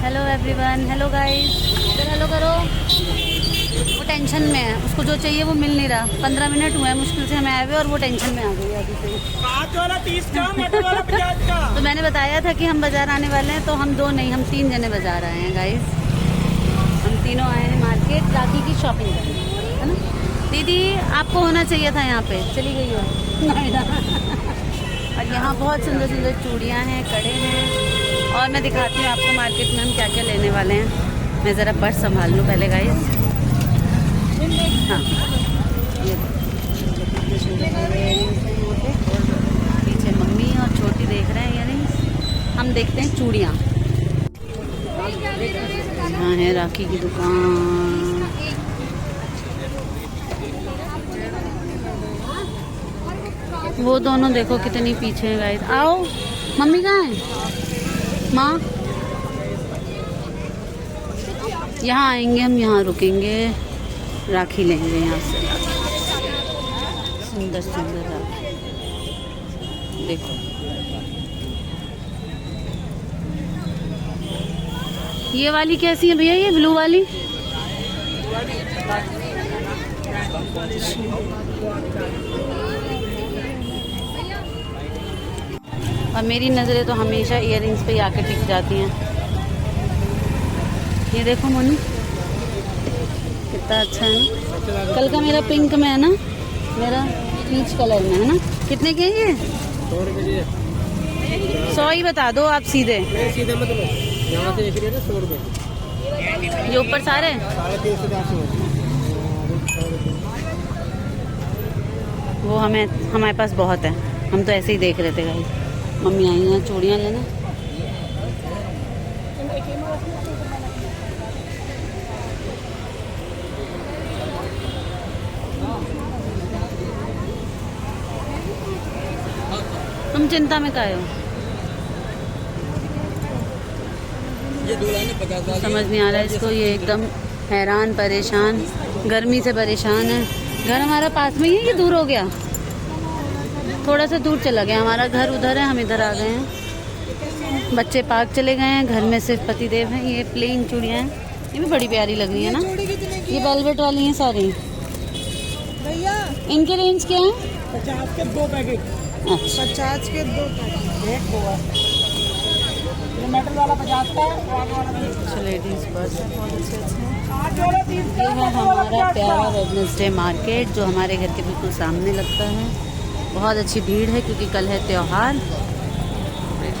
Hello everyone, hello guys, इधर hello करो। वो टेंशन में है, उसको जो चाहिए वो मिल नहीं रहा। 15 मिनट हुए हैं मुश्किल से हमें आए हुए और वो टेंशन में आ गई है अभी से। 5 वाला 30 का, मटर वाला 50 का। तो मैंने बताया था कि हम बाजार आने वाले हैं, तो हम 2 नहीं, हम 3 जने बाजार आए हैं गाइस। हम तीनों आए हैं मार्केट राखी की शॉपिंग करने, है ना। दीदी आपको होना चाहिए था यहाँ पे, चली गई हो। और यहाँ बहुत सुंदर सुंदर चूड़ियाँ हैं, कड़े हैं, और मैं दिखाती हूँ आपको मार्केट में हम क्या क्या लेने वाले हैं। मैं ज़रा पर्स संभाल लूँ पहले गाइस। हाँ, ये कितने सुंदर सुंदर इयरिंग्स हैं यहाँ पे। पीछे मम्मी और छोटी देख रहे हैं इयरिंग्स। हम देखते हैं चूड़ियाँ। यहाँ है राखी की दुकान। वो दोनों देखो कितनी पीछे है गाइस। आओ, मम्मी कहाँ है? माँ, यहाँ आएंगे हम, यहाँ रुकेंगे, राखी लेंगे यहाँ से। सुंदर सुंदर राखी देखो। ये वाली कैसी है भैया? ये ब्लू वाली और मेरी नज़रें तो हमेशा इयररिंग्स पे आके टिक जाती हैं। ये देखो मोनी, कितना अच्छा है ना। कल का मेरा पिंक में है ना, मेरा पीच कलर में है ना। कितने के हैं ये? 100 रुपये। 100 ही बता दो आप सीधे। सीधे मत लो, यहाँ से एक रेट है 100 रुपये। ये ऊपर सारे 350 वो हमारे पास बहुत है, हम तो ऐसे ही देख रहे थे गाइस। मम्मी आई हैं चूड़ियाँ लेना। तुम चिंता में काहे हो? ये दुल्हन ने 50 समझ नहीं आ रहा है इसको। ये एकदम हैरान परेशान, गर्मी से परेशान है। घर हमारा पास में ही है, ये दूर हो गया, थोड़ा सा दूर चला गया। हमारा घर उधर है, हम इधर आ गए हैं। बच्चे पार्क चले गए हैं, घर में सिर्फ पतिदेव हैं। ये प्लेन चूड़ियाँ हैं, ये भी बड़ी प्यारी लग रही है ना। ये वेलवेट वाली हैं सारी। भैया इनके रेंज क्या है? 50 के 2 पैकेट। अच्छा, 50 के 2 पैकेट। एक हुआ ये मेटल वाला 50 का है, वो आगे वाला लेडीज पर्स है, बहुत अच्छे अच्छे हैं। 5 वाला 30 ये है हमारा प्यारा वेडनेसडे मार्केट, जो हमारे घर के बिल्कुल सामने लगता है। बहुत अच्छी भीड़ है क्योंकि कल है त्योहार।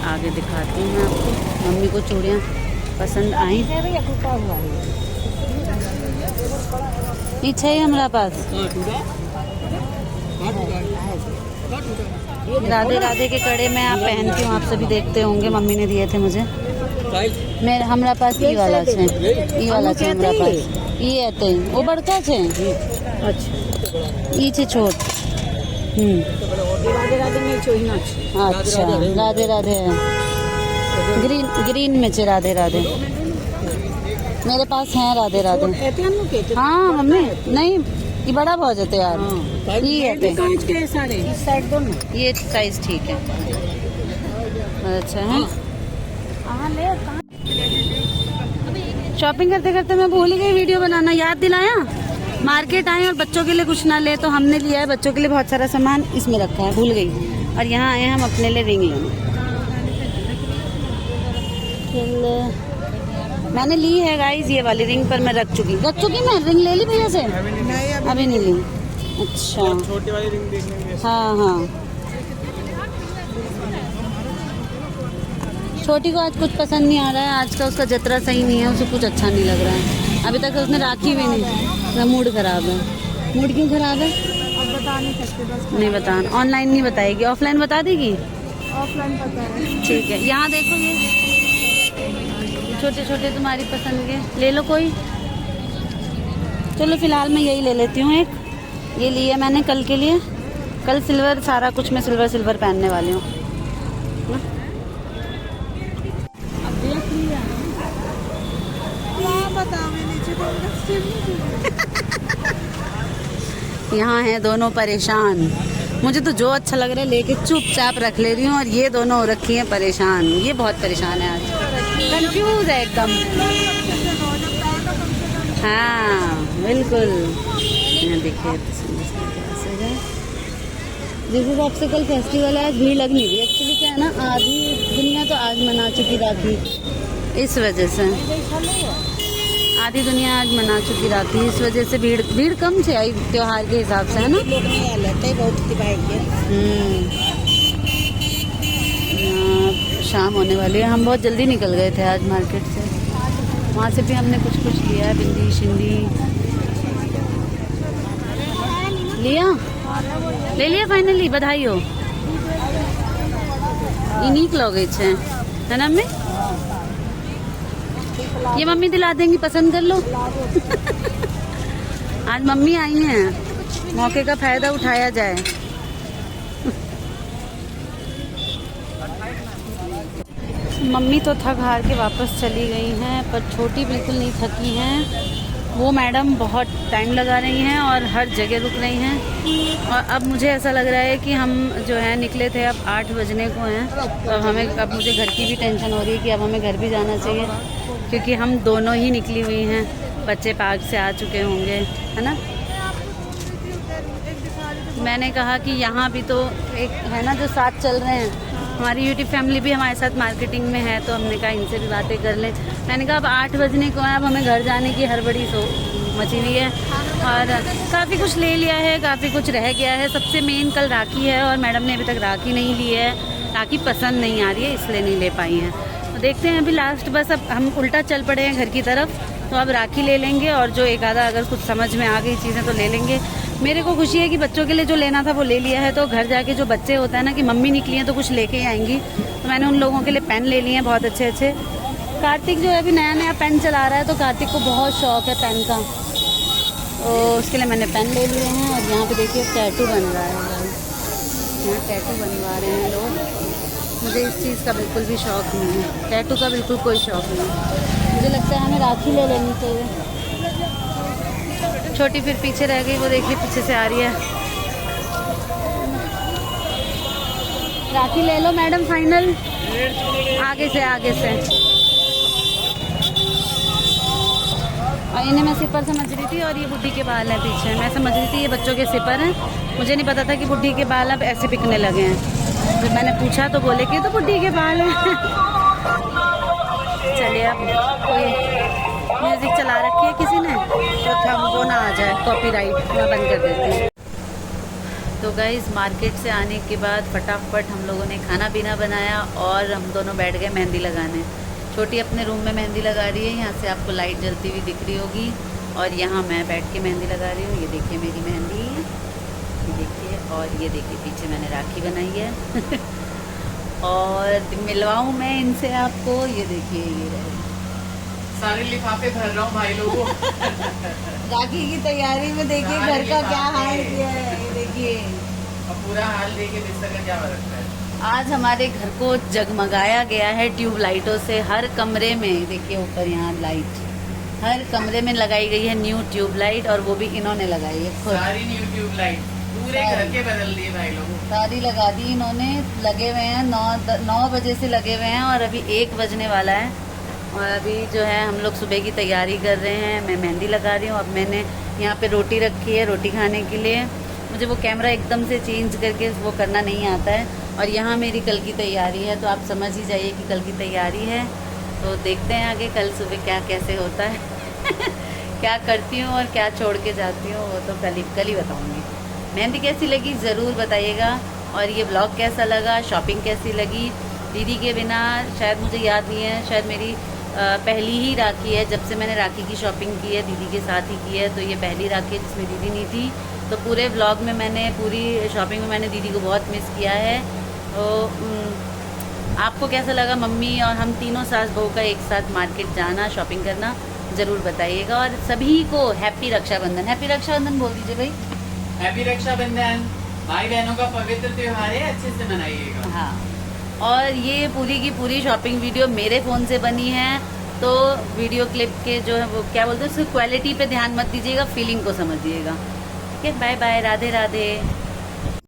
आगे दिखाती हूँ मैं आपको। मम्मी को चूड़ियाँ पसंद आई। पीछे ही हमारा पास राधे राधे के कड़े मैं आप पहनती हूँ, आप सभी देखते होंगे, मम्मी ने दिए थे मुझे। मेरे हमारा पास ई वाला छे, ई वाला छे हमारा पास। ई आते वो बड़का छे। अच्छा, ई छे छोट। राधे राधे में छोड़ना। अच्छा, राधे राधे ग्रीन ग्रीन में छे राधे राधे। मेरे पास है राधे राधे। हाँ मम्मी, नहीं ये बड़ा बहुत है यार। ये ये साइज ठीक है, अच्छा है। शॉपिंग करते करते मैं भूल ही गई वीडियो बनाना, याद दिलाया। मार्केट आए और बच्चों के लिए कुछ ना ले, तो हमने लिया है बच्चों के लिए बहुत सारा सामान, इसमें रखा है, भूल गई। और यहाँ आए हम अपने लिए रिंग लेने। मैंने ली है गाइस ये वाली रिंग, पर मैं रख चुकी मैं रिंग ले ली भैया से। अभी नहीं ली। अच्छा, छोटी वाली रिंग देखने। हाँ हाँ, छोटी को आज कुछ पसंद नहीं आ रहा है। आज का उसका जतरा सही नहीं है, उसे कुछ अच्छा नहीं लग रहा है। अभी तक उसने राखी भी नहीं। मेरा मूड खराब है। मूड क्यों खराब है? अब बता नहीं सकते, बस नहीं बता, ऑनलाइन नहीं बताएगी, ऑफलाइन बता देगी। ऑफलाइन पता है। ठीक है, यहाँ देखो ये छोटे छोटे तुम्हारी पसंद के ले लो कोई। चलो फिलहाल मैं यही ले लेती हूँ एक। ये लिया मैंने कल के लिए। कल सिल्वर, सारा कुछ मैं सिल्वर सिल्वर पहनने वाली हूँ। यहाँ हैं दोनों परेशान। मुझे तो जो अच्छा लग रहा है लेके चुपचाप रख ले रही हूँ, और ये दोनों हो रखी हैं परेशान। ये बहुत परेशान है आज। कंफ्यूज है एकदम। हाँ बिल्कुल, यहाँ देखिए जिस हिसाब से कल फेस्टिवल है आज भीड़ लग नहीं रही। एक्चुअली क्या है ना, आधी दुनिया तो आज मना चुकी राखी, इस वजह से आधी दुनिया आज मना चुकी राखी, इस वजह से भीड़ कम से आई त्योहार के हिसाब से, है ना। लोग नहीं आ लेते बहुत शाम होने वाली है, हम बहुत जल्दी निकल गए थे आज मार्केट से। वहाँ से भी हमने कुछ लिया है, बिंदी शिंदी लिया, ले लिया फाइनली, बधाई हो। यूनिक लगे है ना मम्मी, ये मम्मी दिला देंगी, पसंद कर लो। आज मम्मी आई हैं, मौके का फायदा उठाया जाए। मम्मी तो थक हार के वापस चली गई हैं, पर छोटी बिल्कुल नहीं थकी हैं। वो मैडम बहुत टाइम लगा रही हैं और हर जगह रुक रही हैं। और अब मुझे ऐसा लग रहा है कि हम जो है निकले थे, अब 8 बजने को हैं, तो अब मुझे घर की भी टेंशन हो रही है कि अब हमें घर भी जाना चाहिए, क्योंकि हम दोनों ही निकली हुई हैं। बच्चे पार्क से आ चुके होंगे, है ना। मैंने कहा कि यहाँ भी तो एक है ना जो साथ चल रहे हैं, हमारी यूट्यूब फैमिली भी हमारे साथ मार्केटिंग में है, तो हमने कहा इनसे भी बातें कर लें। मैंने कहा अब 8 बजने को है, अब हमें घर जाने की हड़बड़ी मची हुई है और काफ़ी कुछ ले लिया है, काफ़ी कुछ रह गया है। सबसे मेन कल राखी है और मैडम ने अभी तक राखी नहीं ली है, राखी पसंद नहीं आ रही है, इसलिए नहीं ले पाई हैं। तो देखते हैं अभी लास्ट, बस अब हम उल्टा चल पड़े हैं घर की तरफ, तो अब राखी ले लेंगे और जो एक आधा अगर कुछ समझ में आ गई चीज़ें तो ले लेंगे। मेरे को खुशी है कि बच्चों के लिए जो लेना था वो ले लिया है, तो घर जाके जो बच्चे होता है ना कि मम्मी निकली हैं तो कुछ लेके ही आएंगी, तो मैंने उन लोगों के लिए पेन ले लिए हैं बहुत अच्छे अच्छे। कार्तिक जो है अभी नया नया पेन चला रहा है, तो कार्तिक को बहुत शौक है पेन का, तो उसके लिए मैंने पेन ले लिए हैं। और यहाँ पे देखिए टैटू बन रहा है, यहाँ टैटू बनवा रहे हैं लोग। मुझे इस चीज़ का बिल्कुल भी शौक नहीं है, टैटू का बिल्कुल कोई शौक नहीं। मुझे लगता है हमें राखी ले लेनी चाहिए। छोटी फिर पीछे रह गई, वो देखिए पीछे से आ रही है। राखी ले लो मैडम फाइनल, आगे से आगे से। और इन्हें मैं सिपर समझ रही थी और ये बुढ़ी के बाल हैं पीछे, मैं समझ रही थी ये बच्चों के सिपर हैं, मुझे नहीं पता था कि बुढ़ी के बाल अब ऐसे बिकने लगे हैं। जब मैंने पूछा तो बोले कि तो बुढ़ी के बाल हैं। चलिए अब कोई म्यूजिक चला रखी है किसी ने, तो हम वो ना आ जाए कॉपीराइट, मैं बंद कर देती हूँ। तो गाइस मार्केट से आने के बाद फटाफट हम लोगों ने खाना पीना बनाया और हम दोनों बैठ गए मेहंदी लगाने। छोटी अपने रूम में मेहंदी लगा रही है, यहाँ से आपको लाइट जलती हुई दिख रही होगी, और यहाँ मैं बैठ के मेहंदी लगा रही हूँ। ये देखिए मेरी मेहंदी, ये देखिए, और ये देखिए पीछे मैंने राखी बनाई है। और मिलवाऊँ मैं इनसे आपको, ये देखिए ये रहे सारे लिफाफे भर रहा हूँ भाई लोगों। राखी की तैयारी में देखिए घर का क्या हाल किया है, ये देखिए। अब पूरा हाल देखिए बिस्तर का क्या रखता है। आज हमारे घर को जगमगाया गया है ट्यूब लाइटों से, हर कमरे में देखिए ऊपर यहाँ लाइट, हर कमरे में लगाई गई है न्यू ट्यूब लाइट, और वो भी इन्होंने लगाई है खुद। सारी न्यू ट्यूब लाइट पूरे घर के बदल दिए भाई लोगों, सारी लगा दी इन्होंने। लगे हुए हैं 9 बजे से लगे हुए हैं और अभी 1 बजने वाला है। और अभी जो है हम लोग सुबह की तैयारी कर रहे हैं, मैं मेहंदी लगा रही हूँ। अब मैंने यहाँ पे रोटी रखी है रोटी खाने के लिए, मुझे वो कैमरा एकदम से चेंज करके वो करना नहीं आता है। और यहाँ मेरी कल की तैयारी है, तो आप समझ ही जाइए कि कल की तैयारी है। तो देखते हैं आगे कल सुबह क्या कैसे होता है। क्या करती हूँ और क्या छोड़ के जाती हूँ वो तो कल ही बताऊँगी। मेहंदी कैसी लगी ज़रूर बताइएगा, और ये ब्लॉग कैसा लगा, शॉपिंग कैसी लगी। दीदी के बिना शायद मुझे याद नहीं है, शायद मेरी पहली ही राखी है, जब से मैंने राखी की शॉपिंग की है दीदी के साथ ही की है, तो ये पहली राखी है जिसमें दीदी नहीं थी। तो पूरे व्लॉग में मैंने, पूरी शॉपिंग में मैंने दीदी को बहुत मिस किया है। तो आपको कैसा लगा मम्मी और हम तीनों सास बहू का एक साथ मार्केट जाना, शॉपिंग करना, ज़रूर बताइएगा। और सभी को हैप्पी रक्षाबंधन। हैप्पी रक्षाबंधन बोल दीजिए भाई। हैप्पी रक्षाबंधन, भाई बहनों का पवित्र त्योहार है, अच्छे से मनाइएगा। हाँ, और ये पूरी की पूरी शॉपिंग वीडियो मेरे फ़ोन से बनी है, तो वीडियो क्लिप के जो है वो क्या बोलते हैं उसकी क्वालिटी पे ध्यान मत दीजिएगा, फीलिंग को समझिएगा। ठीक है, बाय बाय, राधे राधे।